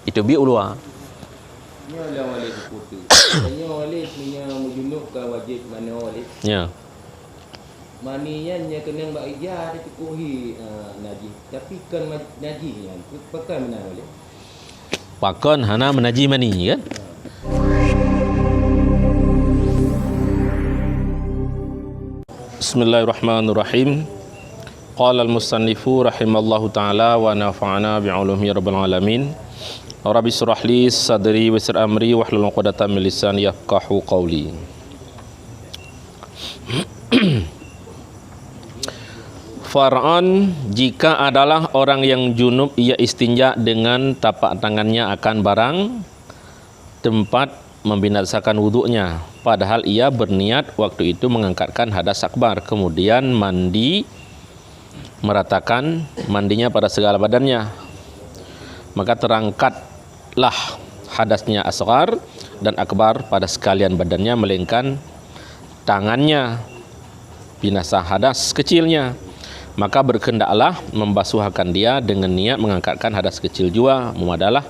Itu bi ulua. Ni orang wali putih. Tanya wali punya menjunuk ke wajib mana wali. Ya. Maninya nya kena bak ija dikuhi najis. Tapi kan najisnya pakai mana wali? Pakon hana menaji mani kan? Bismillahirrahmanirrahim. Qala al-musannifu rahimallahu ta'ala wa nafa'ana bi'ulumihi rabbil alamin. Rabbi shrah li sadri wa yassir amri wahlul 'uqdatam min lisani yafqahu qawli. Far'an, jika adalah orang yang junub ia istinja dengan tapak tangannya akan barang tempat membinasakan wuduknya, padahal ia berniat waktu itu mengangkatkan hadas akbar, kemudian mandi meratakan mandinya pada segala badannya, maka terangkatlah hadasnya asghar dan akbar pada sekalian badannya, melainkan tangannya binasa hadas kecilnya, maka berkendaklah membasuhkan dia dengan niat mengangkatkan hadas kecil jua memadalah,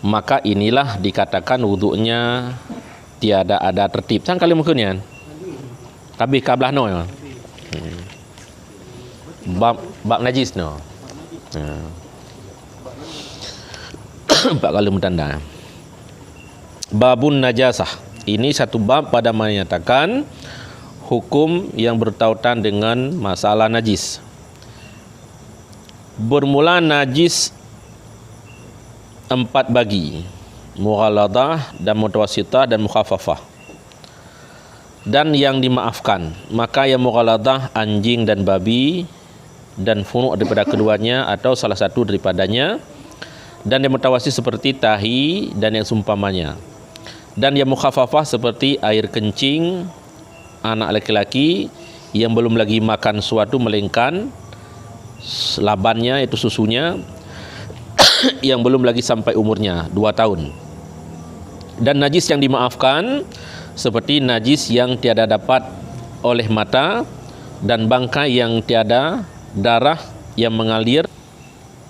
maka inilah dikatakan wuduknya tiada ada tertib. Sang kali mungkin kabih kablah no ya. Bab najis no. Bab kali mutanda. Babun najasah. Ini satu bab pada menyatakan hukum yang bertautan dengan masalah najis. Bermula najis 4 bagi, mughalladah dan mutawassithah dan mukhaffafah. Dan yang dimaafkan, maka yang mughalladah anjing dan babi dan furu' daripada keduanya atau salah satu daripadanya, dan yang mutawassith seperti tahi dan yang seumpamanya. Dan yang mukhaffafah seperti air kencing anak laki-laki yang belum lagi makan suatu melainkan labannya, itu susunya, yang belum lagi sampai umurnya 2 tahun. Dan najis yang dimaafkan seperti najis yang tiada dapat oleh mata dan bangkai yang tiada darah yang mengalir.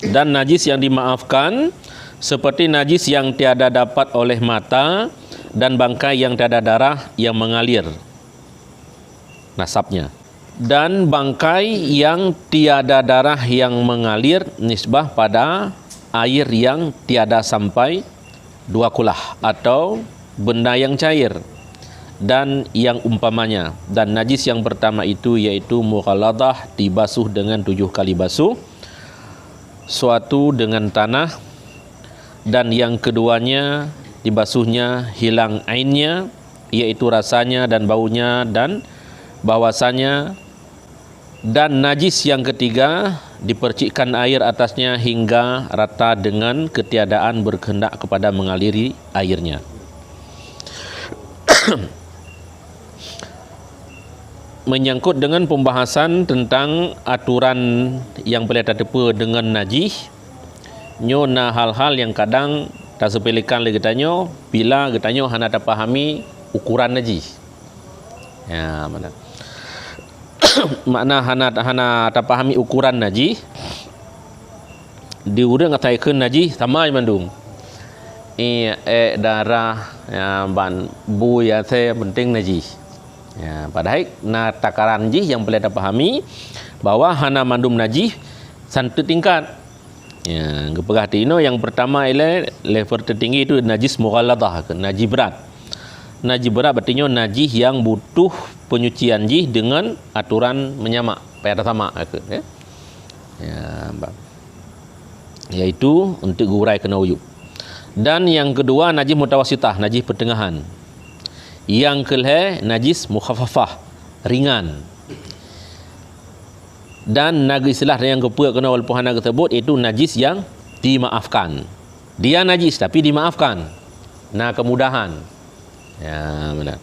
Dan najis yang dimaafkan seperti najis yang tiada dapat oleh mata dan bangkai yang tiada darah yang mengalir nasabnya. Dan bangkai yang tiada darah yang mengalir nisbah pada air yang tiada sampai 2 kulah atau benda yang cair dan yang umpamanya. Dan najis yang pertama itu yaitu mughalladah, dibasuh dengan 7 kali basuh, suatu dengan tanah, dan yang keduanya dibasuhnya hilang ainnya, yaitu rasanya dan baunya dan bahwasanya. Dan najis yang ketiga dipercikkan air atasnya hingga rata dengan ketiadaan berkehendak kepada mengaliri airnya. Menyangkut dengan pembahasan tentang aturan yang boleh terdepa dengan najis, nyona hal-hal yang kadang tak sepelekan lagi tanyo bila getanyo hana tak pahami ukuran najis. Ya, mana? Makna hana tak pahami ukuran najis. Diurang katakan najis sama je mandung. Darah ya, ban bu ya saya penting najis. Ya, padahal na takaran najis yang boleh tak pahami bahwa hana mandum najis satu tingkat. Ya, keperhatian yang pertama ialah level tertinggi itu najis mughalladah, najis berat. Najis berat artinya najis yang butuh penyucian jih dengan aturan menyamak, pada sama ya. Yaitu untuk gurai kena uyub. Dan yang kedua najis mutawassithah, najis pertengahan. Yang kelih najis mukhaffafah, ringan. Dan najis istilah yang kepuak kena walaupun hana tersebut itu najis yang dimaafkan. Dia najis tapi dimaafkan. Nah, kemudahan. Ya, benar.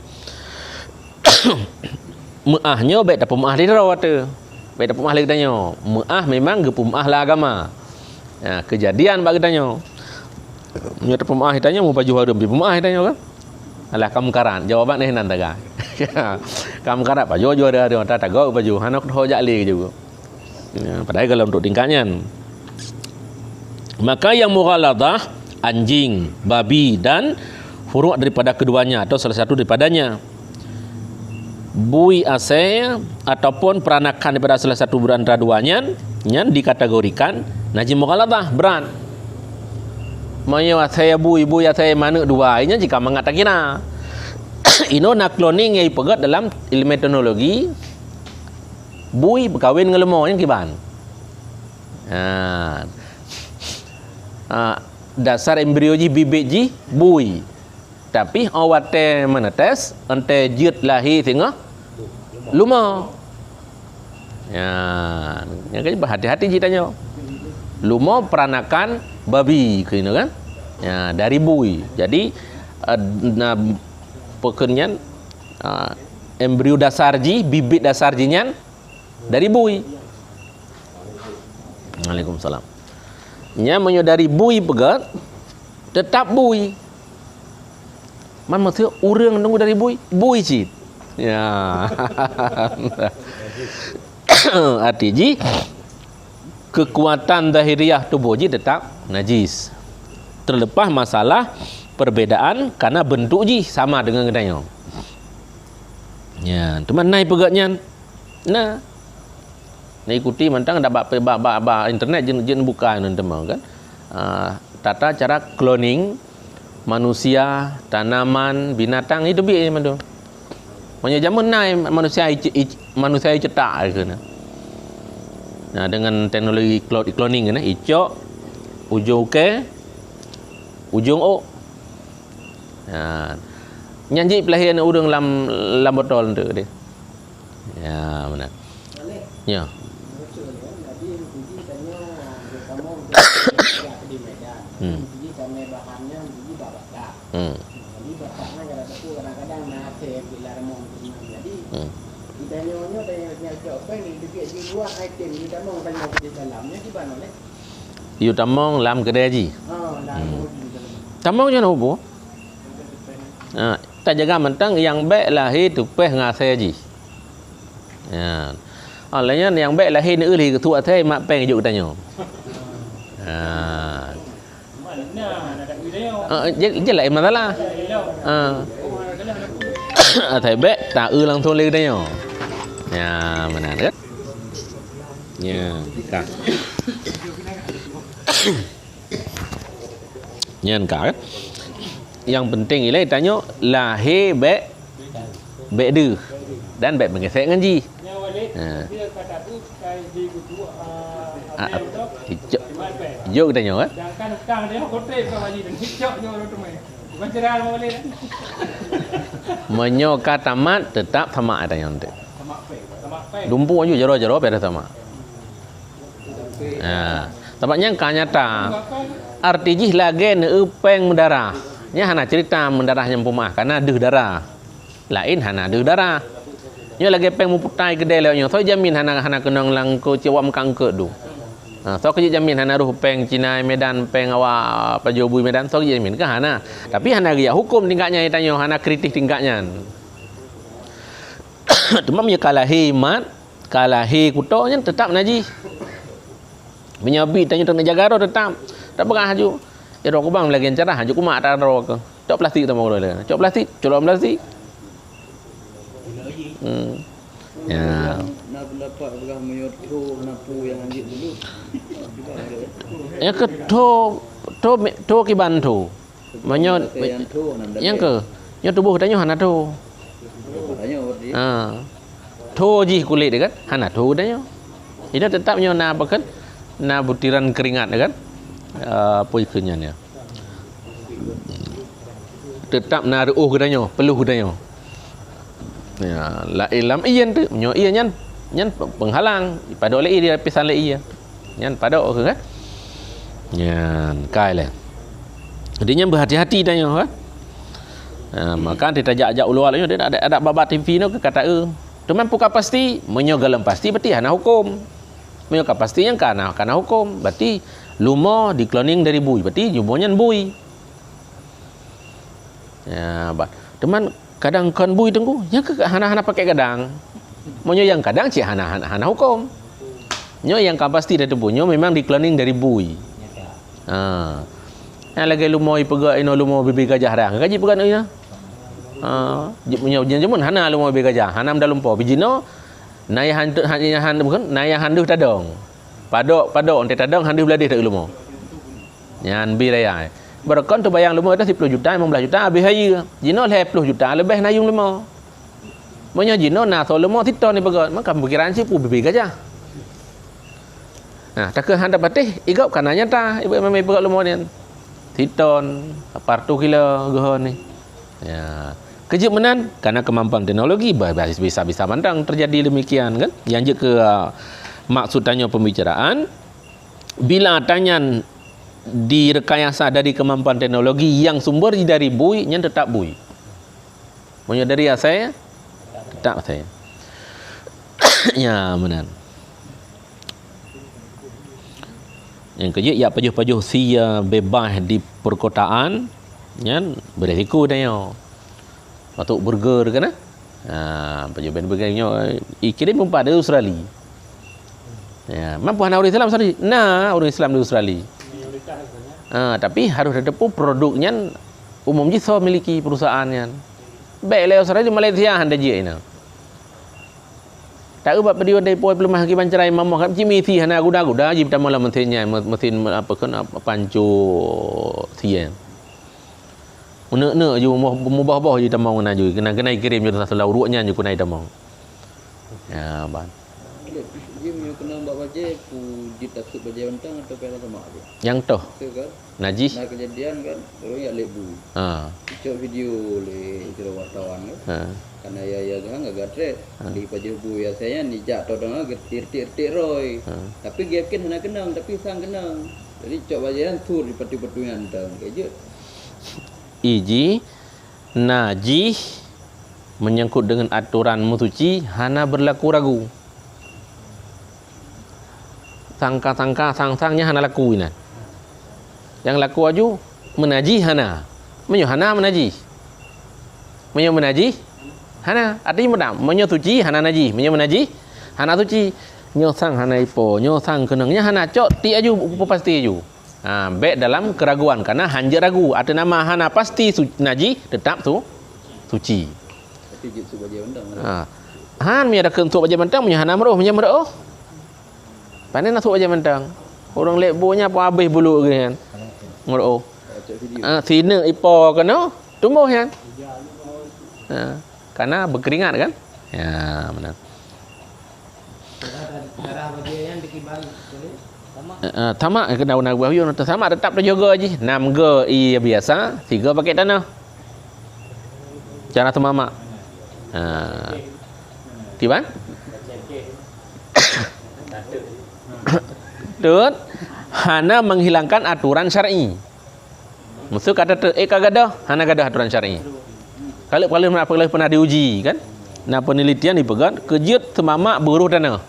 Meahnya baik tak pemaah dia rawat tu. Baik tak pemaah lagi tanya. Meah memang ge pemaah lah agama. Ya, kejadian bagi tanya. Nya tak pemaah tanya mau baju harum, pemaah tanya kan. Alah kamu karan, jawaban ni nan taga. Kamu karat baju ada tak taga baju. Hanak ho jak le juga. Ya, padahal kalau untuk tingkatnya Maka yang mughaladah anjing, babi dan furu' daripada keduanya atau salah satu daripadanya. Bui asal ataupun peranakan daripada salah satu berantara duanya yang dikategorikan najis mughaladah, berat. Mayo asal bui asal mana dua ini jika mengata kira. Ino nak cloning yang pegat dalam ilmu teknologi. Bui berkahwin dengan lemah yang kiban. Dasar embrio ji bibit ji bui. Tapi awak menetes ante jut lahir tengah luma. Yang kan berhati-hati jitanya. Luma peranakan babi kena kan? Dari bui. Jadi pekenyan embrio dasar ji bibit dasar jinyan dari bui. Waalaikumsalam. Nya menyodari bui pegat tetap bui. Man maksud urang nunggu dari bui cit. Ya. Arti ji kekuatan zahiriah tubuh ji tetap najis. Terlepas masalah perbedaan karena bentuk ji sama dengan kedanya. Ya, teman naik pegatnya. Nah. Nak ikuti mentang dapat internet jen buka teman kan. Tata cara cloning manusia, tanaman, binatang itu biar macam tu. Banyak zaman naik manusia cetak kena. Nah dengan teknologi cloning kan, icok ujung ke ujung o. Nyanyi pelahian urang lam botol tu dia. Ya benar. Ya. Jadi bapaknya kadang-kadang nasib bila remong jadi kita nyonya tanya coba ni dekat di luar item di tamong tanya di dalamnya di mana leh Yu tamong lam kedai ji. Tamong je nak ubu. Tak jaga mentang yang baik lahir tu peh ngasai ji. Ya. Alanya yang baik lahir ni uli ketua thai mak peng juk tanya. Je lại masalah. Thầy bé ta langsung lên đây nhở. Ya, mana kan? Ya, kan. Nyan kan. Yang penting ialah tanya lahir baik dư dan baik mengesek dengan ji. Hijau kita nyawa. Menyoka tamat tetap sama ada yang tu. Dumpu aja jero-jero pada sama. Tampaknya kanyata. Arti jih lagi neupeng mendarah. Nya hana cerita mendarah yang pumah karena deuh darah. Lain hana deuh darah. Nya lagi peng muputai kedai lewanya. So jamin hana kenang langko cewam kangke tu. So kerja jamin hana ruh peng Cina Medan peng awak Pajobui Medan so kerja jamin ke hana. Tapi hana gaya hukum tingkatnya tanya hana kritik tingkatnya. Cuma punya kalahi mat, kalahi kutonya tetap najis. Menyabi tanya nak jaga roh tetap. Tak pernah haju. Ya roh kubang lagi cara haju kumak tak roh ke. Cok plastik tak mau roh. Cok plastik, colok plastik. Ya. nak dapat belah menyoto napu yang anjing dulu. Yang ke to kiban tu. Menyo yang ke nyo tubuh tanya hana tu. To ji kulit kan? Hana tu tanya. Ini tetap nyo na bakat na butiran keringat kan? Apa ikunya ni? Tetap na ruh katanya, peluh katanya. Ya, la ilam iyan tu, nyo iyan nyan penghalang pada oleh dia pisan le iya. Nyan pada ke kan? Nyan kai le. Jadi nyan berhati-hati tanya kan? Maka kita ajak ulama dia ada babat TV no ke kata teman puka pasti menyogalam pasti berarti hana hukum. Menyoga pasti yang kana hukum berarti lumo di cloning dari bui berarti jumonya bui. Ya, teman kadang kan bui tunggu yang ke hana pakai kadang. Monyo yang kadang cik hana hukum. Nyo yang pasti dari bunyo memang di cloning dari bui. Yang lagi lumoi pegak ino lumoi bibi gajah dah. Gaji pegak ino. Punya jemun hana lumoi bibi gajah. Hana mda lumpo bijino naya han bukan naya handuh tadong. Padok onte tadong handuh beladih tak lumo. Nyan bi raya. Berkon tu bayang lumoi dah 10 juta 15 juta habis hari. Jino 10 juta lebih nayung lumo. Monya jino na so lumo titon ni pegak. Maka perkiraan si pu bibi gajah. Nah, tak ke handa patih igap kananya ta ibu memang pegak lumo ni. Titon, partu kilo gohon ni. Ya. Kejut menan karena kemampuan teknologi bisa mandang terjadi demikian kan. Yang je ke maksud tanya pembicaraan bila tanya direkayasa dari kemampuan teknologi yang sumber dari bui yang tetap bui. Menyadari saya tetap saya. Ya menan. Yang kejut ya pajuh-pajuh sia bebas di perkotaan kan beresiko dah. Waktu burger kan pajuh burger nya ikirim umpat dari Australia. Ya, mampu orang Islam sorry. Nah, orang Islam di Australia. Tapi harus ada pun produknya umum je so miliki perusahaannya. Baik le Australia di Malaysia handa je ina. Tak ubah pediwan dari poi pelemah ki bancerai mamah kan cimi si hana guda-guda ji pertama lah mesinnya mesin apa kan pancu sian. Una-una ju mubah-bah je tamang na ju kena kirim je satu lauruknya ju kunai tamang. Ya ban. Dia punya kena buat baje ku ditakut baje bentang atau pela sama aja. Yang toh Kan? najis. Nah kejadian kan baru ya lebu. Cok video le kira wartawan kan. Karena ya kan agak gatre di paju bu ya saya ni jatuh dong getir-tir roy. Tapi gapkin hana kenang tapi sang kenang. Jadi cok bajean tur di peti-petuan tang keje. Iji najis menyangkut dengan aturan musuci hana berlaku ragu. Sangka-sangka sang-sangnya hana laku ina. Yang laku aju menajih hana. Menyo hana menajih. Menyo menajih hana. Artinya medam. Menyo suci hana najih. Menyo menajih hana suci. Nyo sang hana ipo. Nyo sang kenangnya hana cok ti aju pasti aju. Baik dalam keraguan karena hanja ragu. Ada nama hana pasti najih tetap tu suci. Tapi jitsu baje bentang. Han mi ada kentuk baje bentang menyo hana meroh menyo meroh. Pandai nak suruh aja mentang. Orang lekbonya apa habis bulu ke kan. Ngoro. Sina ipo kena tumbuh kan. Karena berkeringat kan. Ya, benar. Darah bagian dikibal Tamak kena guna bahaya tamak tetap terjaga je. 6 ge ia biasa, 3 pakai tanah. Cara temamak. Tiban? Tut hana menghilangkan aturan syar'i. Maksud kata kagak dah, hana gadah aturan syar'i. Kalau pernah diuji kan. Nah penelitian dipegang kejut temamak buruh tanah.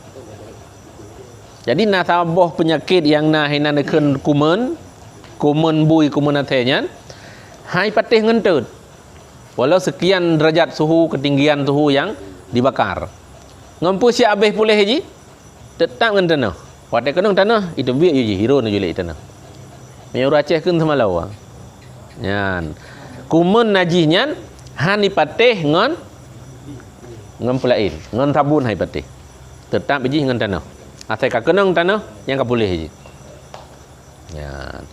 Jadi nasabah penyakit yang hina neken kumen bui kumen atenya hai patih ngentut. Walau sekian derajat suhu ketinggian suhu yang dibakar. Ngampu si abih pulih haji tetap ngan tanah. Pada kenang tanah itu biar je hero na julek tanah. Menyuruh Aceh keun semalau. Nyan. Kumun najihnya hani patih ngan pulain, ngan sabun hai patih. Tetap je ngan tanah. Asal ka kenang tanah yang ka boleh je. Nyan.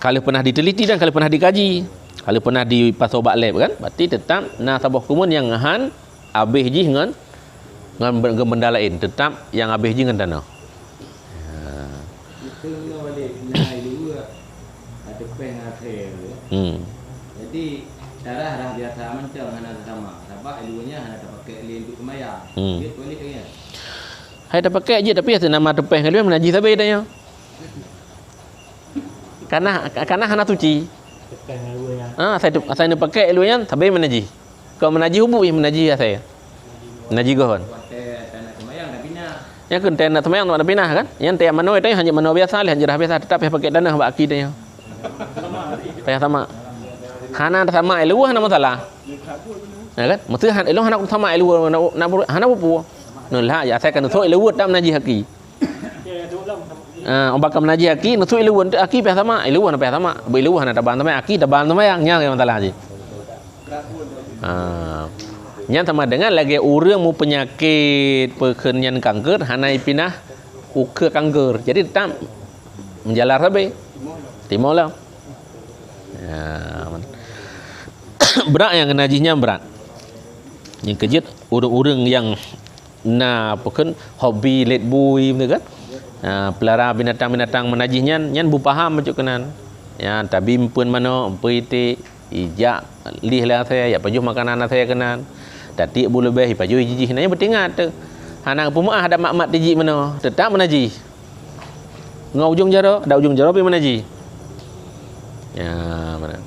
Kalau pernah diteliti dan kalau pernah dikaji, kalau pernah di pasobat lab kan, berarti tetap nasabah kumun yang han abih je ngan benda lain, tetap yang abih je ngan tanah. itu lo balik naik dulu ada peng akhir. Jadi darah dah biasa macam hana sama. Sebab dulunya hana tak pakai lin untuk kemayang. Dia boleh ke ya? Hai dah pakai je tapi ada nama tepeh kali menajis sabe dah. Karena hana suci. Saya nak pakai dulunya sabe menajis. Kalau menajis hubu menajis saya. Menajis gohon. Yang kun tanah temayang tak ada pinah kan? Yang tiap mano itu hanya mano biasa, hanya dah biasa tetap pakai tanah bak akidnya. Payah sama. Hana sama elu hana masalah. Ya kan? Mesti elu hana sama elu hana bupu. Nah lah ya saya kan tu elu tak najis haki. Ombak menaji aki nutu iluan aki peh sama iluan peh sama iluan ada taban sama aki taban sama yang masalah haji. Nya sama dengan lagi orang mu penyakit pekenyan kanker hanai pinah uke kanker. Jadi tetap menjalar sampai timur lah. Berat yang najinya berat. Yang kejut orang-orang yang pekan hobi let bui betul kan? Pelihara binatang-binatang menajihnya nyan bu paham macam kenan. Ya tapi pun mana piti ijak lih lah saya ya pajuh makanan saya kenan. Tadi boleh lebih pajuh jijih nanya bertingat tu. Hanang pemah ada mak-mak tiji mana tetap menajih. Ngau ujung jaro, ada ujung jaro pergi menajih. Ya mana.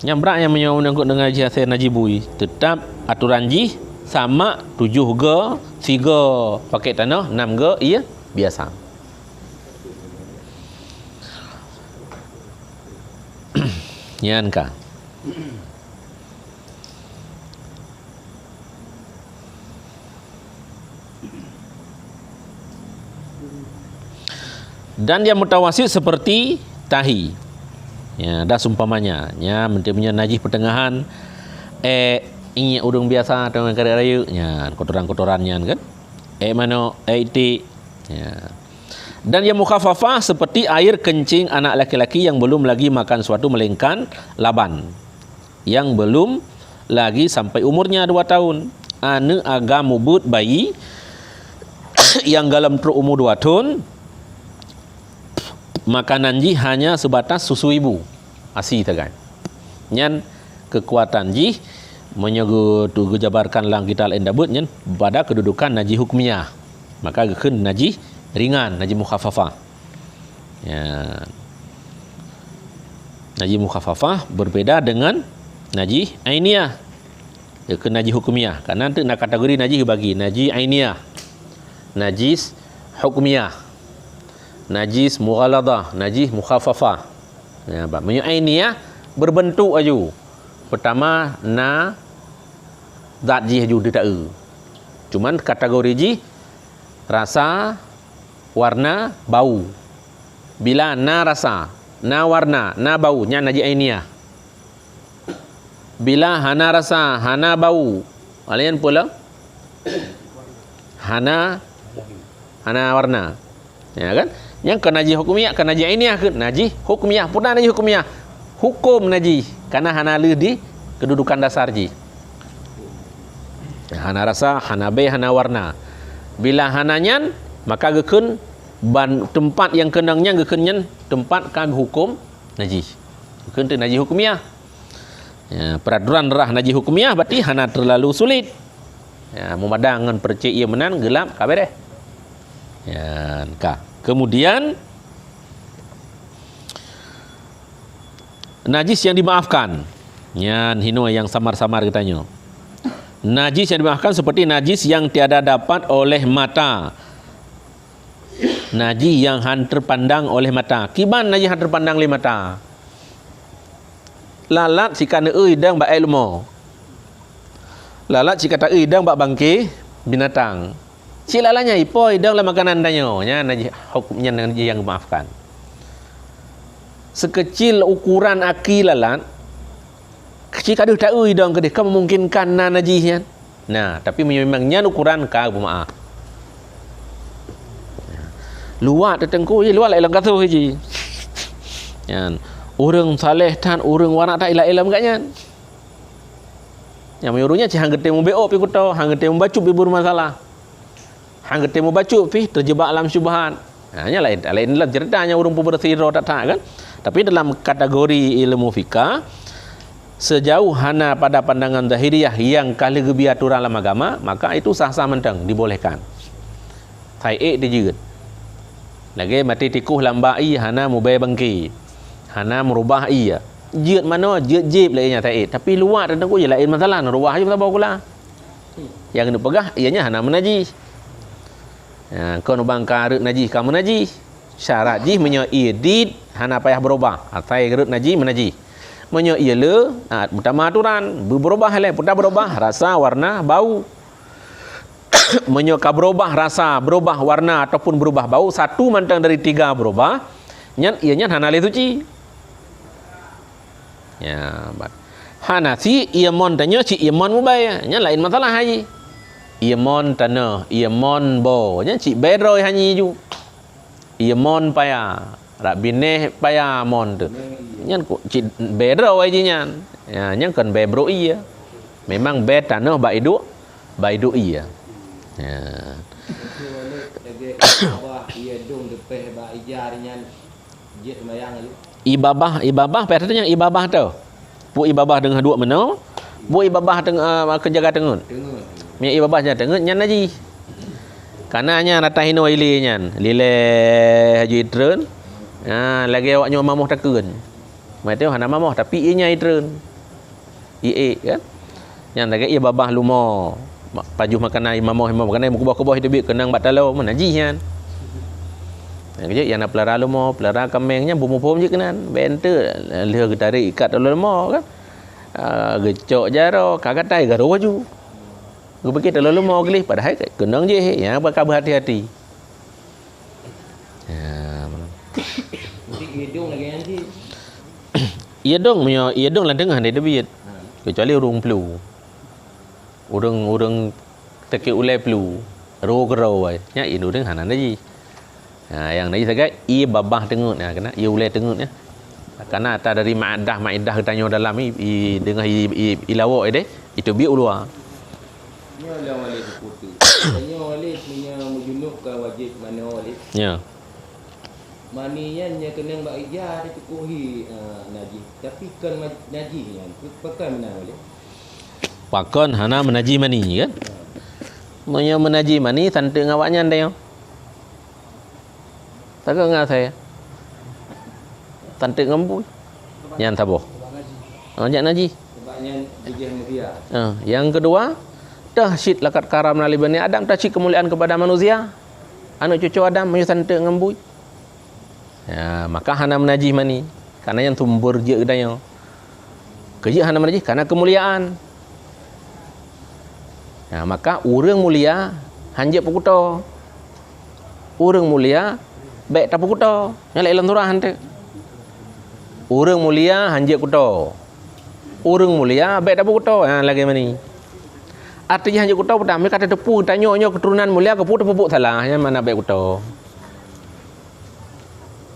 Yang berat yang menyangkut dengan jihad naji bui tetap aturan jih sama 7 ge 3 pakai tanah 6 ge iya biasa. Yan ka. Dan yang mutawasid seperti tahi. Ya, dah sumpamanya. Ya, punya najis pertengahan. Ini udung biasa dengan kari raya. Ya, kotoran-kotorannya kan. Mano itu. Ya. Dan yang mukhafafah seperti air kencing anak laki-laki yang belum lagi makan suatu melainkan laban. Yang belum lagi sampai umurnya 2 tahun. Anu agam mubut bayi yang dalam truk umur 2 tahun. Makanan ji hanya sebatas susu ibu asi tegan. Nyan kekuatan ji menyogo tu jabarkan lang kita endabut nyan pada kedudukan najis hukmiyah. Maka gekeun najis ringan, najis mukhafafah. Ya. Najis mukhafafah berbeda dengan najis ainiyah. Gekeun najis hukmiyah. Karena tu nak kategori najis bagi najis ainiyah. Najis hukmiyah. Najis mughaladah, najis mukhafafah. Ya, banyak ini ya berbentuk aju. Pertama na zat ji aju dia cuman kategori ji rasa, warna, bau. Bila na rasa, na warna, na bau nya najis ainiyah. Bila hana rasa, hana bau, kalian pula hana warna. Ya kan? Yang ke najis hukumiyah, ke najis ainiyah ke najis hukumiyah, pun najis hukumiyah. Hukum najis karena hana di kedudukan dasar ji. Hana rasa, hana be, hana warna. Bila hananyan maka gekeun tempat yang kenangnya gekeunnya tempat kag hukum najis. Gekeun teu najis hukumiyah. Ya, peraturan rah najis hukumiyah berarti hana terlalu sulit. Ya, memadang ngan percik ieu menan gelap kabeh deh. Ya, ka. Kemudian najis yang dimaafkan. Yan hino yang samar-samar katanya. Najis yang dimaafkan seperti najis yang tiada dapat oleh mata. Najis yang terpandang oleh mata. Kiban najis yang terpandang oleh mata? Lalat sikana eudang ba ilmu. Lalat sikata eudang ba bangke binatang. Silalanya ipoi dalam makanan danyo nya najis hukumnya najis yang dimaafkan. Sekecil ukuran aki lalat kecil kaduh tak dong kedih kamu memungkinkan najisnya. Nah, tapi memangnya ukuran ka maaf. Luar tetengku luar lai lang katu haji. Yan. Orang saleh tan orang warak tak ilah-ilah enggaknya. Yang menyuruhnya ci hang gede mu beo pi kuto, hang gede mu bacu pi bermasalah. Hang gede mu bacu pi terjebak dalam syubhat. Hanya lain dalam ceritanya urung bersih tak kan. Tapi dalam kategori ilmu fikah sejauh hana pada pandangan zahiriyah yang kali gebi aturan dalam agama, maka itu sah-sah mentang dibolehkan. Sai dijeut. Lagi mati tikuh lambai hana mubai bangki. Hana merubah iya. Jeut mana jeut jib lainnya tai. Tapi luar tentang ku je lain masalah, rubah je tak pula. Yang kena pegah ianya hana menajis. Ya, kau nak bangka najis kamu najis. Syarat jih menyo idid hana payah berubah. Atai gerut najis menajis. Menyo iele utama aturan berubah le, putar berubah rasa, warna, bau. Menyoka berubah rasa, berubah warna ataupun berubah bau, satu mantang dari tiga berubah, ianya hanali suci. Ya, hanasi ia mon tanya si ia mon mubai, lain masalah haji. Ia mon tanah, ia mon bo, si bedroy hanyi ju. Ia mon paya, rak bineh paya mon tu. Si bedroy aja ya, kan bebro iya. Memang bed tanah baidu iya. Ya. Ibabah patutnya ibabah tu. Bu ibabah dengan dua meno, bu ibabah dengan kejaga tengun. Mi ibabahnya tengun nyan haji. Kananya ratah hino ile nyan. Lile haji itreun. Ha lagi awaknya mamoh takeun. Mai teu hana mamoh tapi inya itreun. Ie kan. Nyan lagi ibabah lumo. Pajuh makan imamah makan kubah-kubah itu bi kenang batalo menaji nyan. Kerja yang nak pelara lumo, pelara kambingnya bumbu-bumbu je kenan. Benter leh tarik ikat lumo kan. Gecok jaro, kagatai garo baju. Gue pergi terlalu lumo gelih padahal kenang je ya bakal berhati-hati. Ya. Hidung lagi nanti. Iya dong lah dengar dia debit. Kecuali urung pelu. Urung tekik ulai pelu. Ro ai. Nya ini urung hanan aja. Nah, yang tadi saya ia babah tengut ya kena ia ulai tengut ya. Karena tak dari maidah tanya dalam i dengan i lawak deh itu bi ulua. Ni orang wali putih. Tanya wali punya mujunuk ke wajib mana wali? Ya. Maninya nya kena bak ija dia tukuhi najis. Tapi kan najis nya pakai mana wali? Pakon hana menaji mani kan? Monya menaji mani santai ngawaknya anda yang. Tak ngah saya. Tantik ngembui. Yang taboh. Ajak naji. Sebabnya dijah mulia. Yang kedua, dahsyat lakat karam nali Bani Adam, dahsyat kemuliaan kepada manusia. Anak cucu Adam menyusantik ngembui. Ya, maka hana menaji mani. Karena yang tumbur je kedanya. Kerja hana menaji karena kemuliaan. Ya, maka urang mulia hanjak pukuto. Urang mulia baik tapu kuto nyala ilang turah hante urang mulia hanjak kuto urang mulia baik tapu kuto lagi mani artinya hanjak kuto pertama kata tepu tanya keturunan mulia kepu tepu salah yang mana baik kuto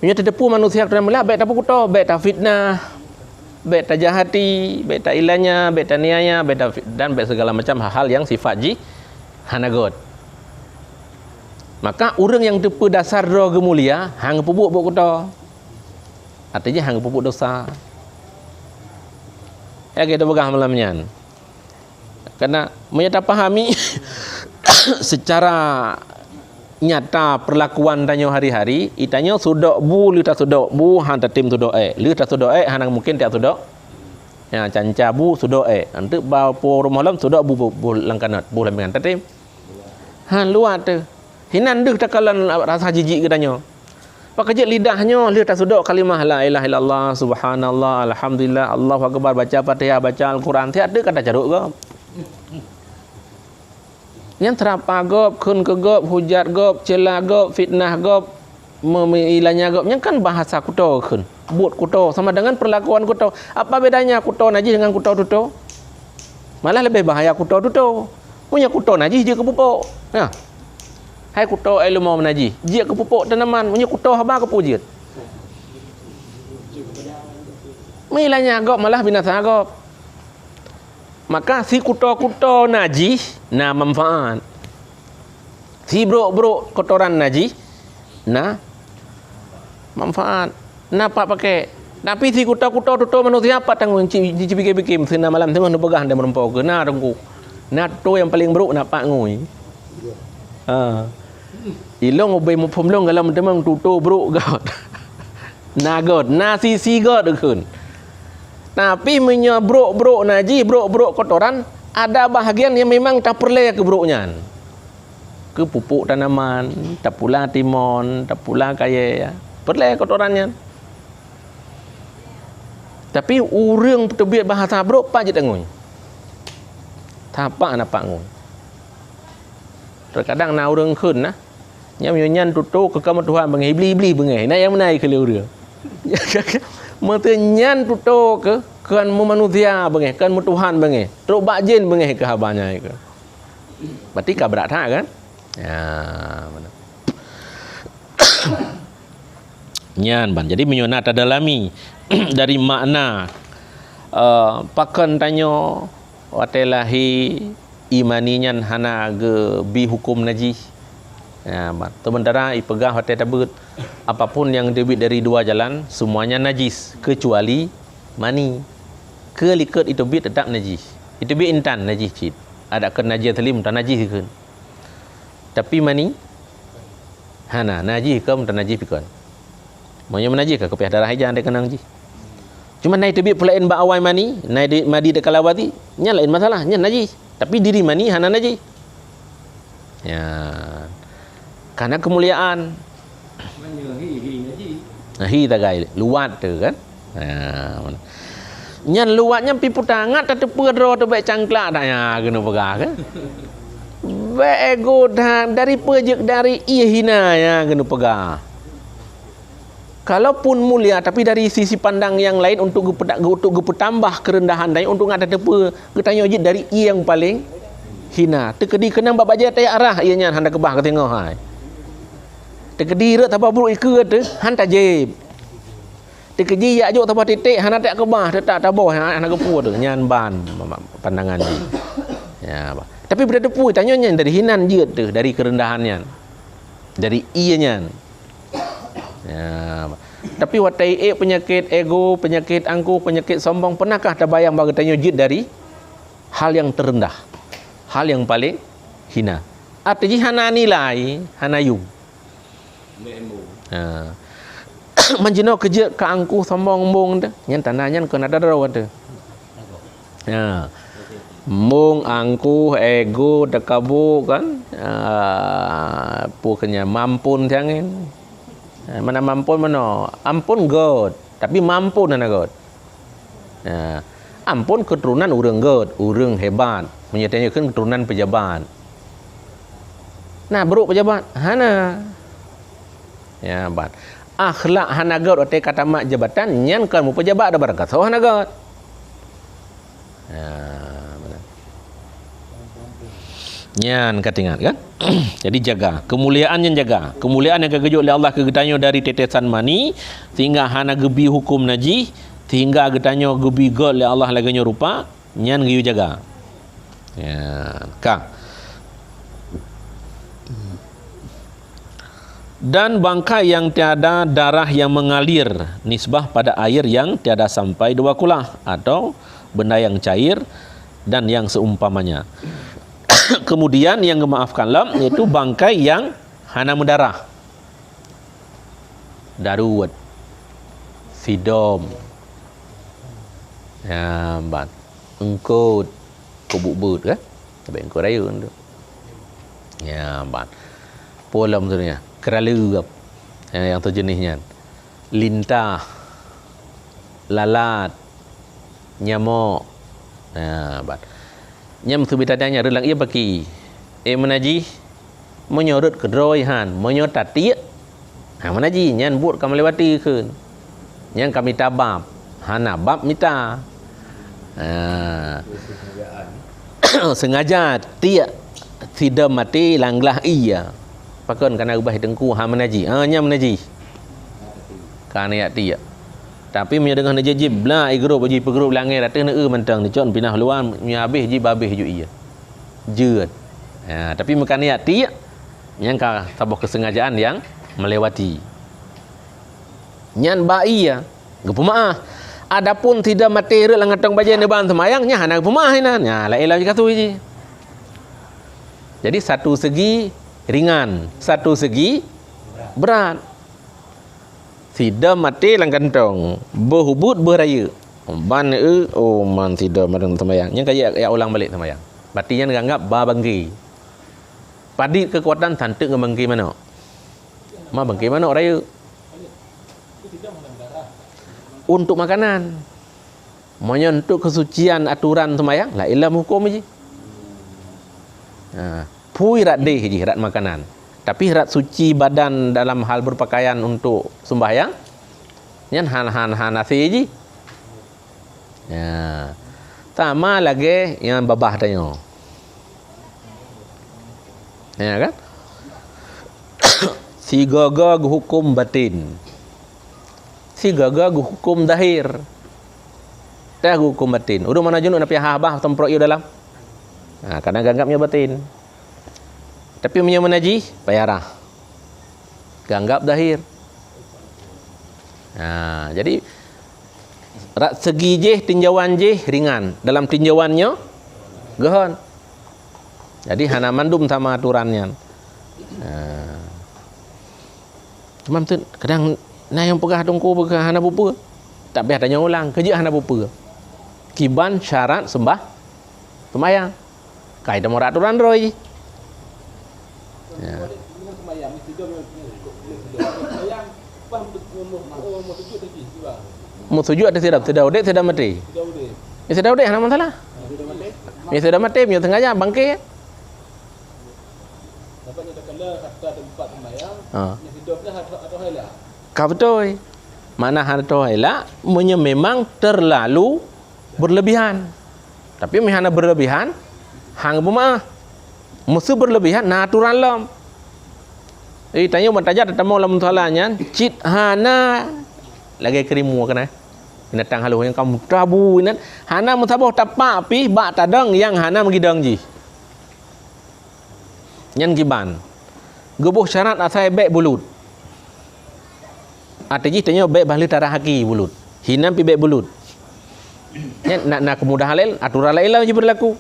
punya tepu manusia keturunan mulia baik tapu kuto baik ta fitnah baik ta jahati baik ta ilanya baik ta niaya baik ta dan baik segala macam hal-hal yang sifat hanagot. Maka orang yang tepu dasar roh mulia hang pupuk buat kuda. Artinya hang pupuk dosa. Ya kita begah malamnya. Karena menyata pahami secara nyata perlakuan tanya hari-hari, itanya sudok bu lu tak sudok bu han tatim sudok lu tak sudok hanang mungkin tak sudok. Ya canca bu sudok nanti bau por malam sudok bu langkanat bu lamingan tatim. Han luar tu. Hinan deh takalan rasa jijik katanya. Pak kerja lidahnya dia tak sudok kalimah la ilaha illallah subhanallah alhamdulillah Allahu akbar baca Fatihah baca Al-Quran tiada kata caruk ke. Yang terapa gop kun ke gop hujat gop celah gop fitnah gop memilanya gop yang kan bahasa kuto kun. Buat kuto sama dengan perlakuan kuto. Apa bedanya kuto najis dengan kuto tuto? Malah lebih bahaya kuto tuto. Punya kuto najis dia kepupuk. Ya. Hai kuto ai lumau menaji. Dia kepupuk tanaman, punya kuto haba kepujit. Milanya agak malah binasa agak. Maka si kuto-kuto najis na manfaat. Si bro kotoran najis na manfaat. Napa pakai? Tapi si kuto-kuto tuto manusia apa tanggung bikin sina malam tengah nu pegah dan merumpau ke na rengku. Na tu yang paling buruk napa ngui. Ilong ubay mo pumlong galam demang tuto bro god. Na god, na sisi god kun. Tapi punya bro naji, bro kotoran ada bahagian yang memang tak perlu ke broknya. Ke pupuk tanaman, tak pula timun, tak pula kaya ya. Perlu kotorannya. Tapi urang terbiat bahasa bro pak je tanggung. Tapak nak pak ngui. Terkadang na urang khun nah. Nyam yo nyan tutu ke kamu Tuhan bengai beli bengai. Nah yang menai ke liur dia. Mata nyan tutu ke kan mu manusia bengai, kan mu Tuhan bengai. Teruk bak jin bengai ke habanya ke. Berarti kabrak tak kan? Ya, mana. Nyan ban. Jadi menyona tadalami dari makna pakan tanyo watelahi imaninyan hana ge bi hukum najis. Ya, sementara ipegah hotel tabut apapun yang debit dari dua jalan semuanya najis kecuali mani. Kelikat itu bit tetap najis. Itu bit intan najis cit. Ada kan najis telim tak najis kan. Tapi mani hana najis ke tak najis pikon. Maunya menajis ke pihak darah hijau ada kena najis. Cuma naik tebik pulain ba awai mani, naik madi de kalawati, nya lain masalah, nya najis. Tapi diri mani hana najis. Ya. Karena kemuliaan. Nah, hi tagai luat tu kan. Nyan luatnya pi putangat tak tepedro tu baik cangklak dak ya kena pegah kan. Baik ego dari pejek dari hina ya kena pegah. Kalaupun mulia tapi dari sisi pandang yang lain untuk tambah kerendahan dan untuk ada tepe ketanya jid dari yang paling hina. Tekedi kena bab baja tay arah ianya handa kebah ke tengok hai. Tekedi rek tapa buruk ikut tu han tajib. Tekedi ya juk tapa titik han tak kebah tak taboh han kepu tu nyan ban pandangan ni. Ya, tapi berada tepu tanya nyan dari hinan je tu dari kerendahannya. Dari ianya. Ya. Tapi watai penyakit ego, penyakit angkuh, penyakit sombong pernahkah terbayang bagi tanya jid dari hal yang terendah, hal yang paling hina. Artinya hana nilai, hana yung. Menjeno kerja ke angkuh sombong mung tu, nyan tanahnya kan ada raw tu. Ya. Mung angkuh ego dekabu kan, pokoknya mampun jangan. Mana mampun mana? Ampun God, tapi mampu nana God. Ampun keturunan urang God, urang hebat, menyatakan keturunan pejabat. Nah, beruk pejabat, hana. Ya, bat. Akhlak hana God otai kata mak jabatan, nyan kan mu pejabat ada barakat. So hana God. Ya, mana? Nyan katingat kan? Jadi jaga kemuliaan yang jaga kemuliaan yang kegejut oleh Allah kegetanyo dari tetesan mani sehingga hana gebi hukum najis sehingga getanyo gebi God oleh Allah laganyo rupa nyan giyu jaga ya ka dan bangkai yang tiada darah yang mengalir nisbah pada air yang tiada sampai 2 kulah atau benda yang cair dan yang seumpamanya. Kemudian yang gemaafkanlah yaitu bangkai yang hana mendarah. Daruat. Sidom. Ya, bat. Engkut. Kubuk-but kan? Tapi engkut raya tu. Ya, bat. Polam tu ni. Kerala kap. Yang tu jenisnya. Lintah. Lalat. Nyamuk. Ya, bat. Nyam tu bitadanya relang ia baki menaji menyorot kedroi han menyotat tiak menaji nyan buat kami lewati ke nyan kami tabab hana bab mita sengaja tiak tidak mati langlah iya pakon kana ubah dengku menaji nyam menaji kana ya tiak tapi punya dengan najib lah igro bagi pegrup langit datang mentang ni con pinah luan punya habis ji babih ju iya jeut tapi mekan niat tiak nyangka tabah kesengajaan yang melewati nyan bai ya gepemaah adapun tidak materi langatong baja neban semayangnya hana gepemaah ina nya la elah katu ji jadi satu segi ringan satu segi berat tidak mati lang kantong berhubut beraya ban man tidak madang semayang yang kaya ya ulang balik semayang berarti yang nganggap ba bangki padi kekuatan santuk ke bangki mana ma bangki mana raya untuk makanan maunya untuk kesucian aturan semayang la ilah hukum je Pui rat deh je, rat makanan. Tapi rat suci badan dalam hal berpakaian untuk sembahyang, nyan han nasi je. Ya. Sama lagi yang babah tanya. Ya kan? Si gagag hukum batin. Si gagag hukum dahir. Dah hukum batin. Udah mana junuk napi habah temprok yo dalam. Nah, kadang ganggapnya batin. Tapi punya menaji payarah. Ganggap dahir. Nah, jadi rak segi je tinjauan je ringan. Dalam tinjauannya gehon. Jadi hana mandum sama aturannya. Nah. Cuma tu kadang na yang pegah tongko pegah hana bupa. Tak biar tanya ulang, kerja hana bupa. Kiban syarat sembah sembahyang. Kai dah morat aturan roy. Ya. Mau sujud ada tidak udah tidak mati. Ya tidak udah hana masalah. Ya sudah mati, punya tengah jam bangkit. Dapatnya kala kata tempat sembahyang, yang hidupnya atau hela. Kau betul. Mana atau hela memang terlalu berlebihan. Tapi mihana berlebihan hang buma. Musuh berlebihan natural lam. Tanya bertajak tetamu lam salahnya cit hana lagi kerimu kena. Binatang haluh yang kamu tabu ini hana mutaboh tapak pi bak tadang yang hana mengidang ji. Nyan giban. Gebuh syarat asai bek bulut. Artinya tanya bek bahli tarah haki bulut. Hinam pi bek bulut. Nyan nak kemudahan lain aturan lain lah je berlaku.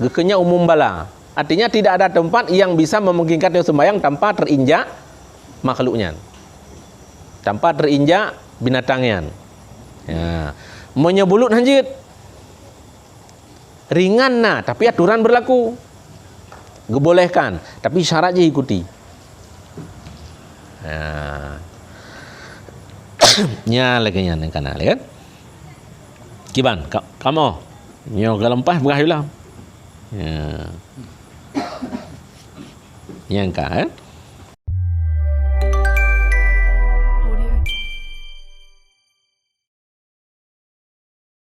Gekenya umum bala. Artinya tidak ada tempat yang bisa memungkinkan sembahyang tanpa terinjak makhluknya. Tanpa terinjak binatangnya. Ya. Menyebulut hanjit. Ringan nah, tapi aturan berlaku. Gebolehkan, tapi syarat je ikuti. Ya. Nya lagi nya nang kana kan. Kiban, kamu nyo galempah berah ulang. Ya. Yang ka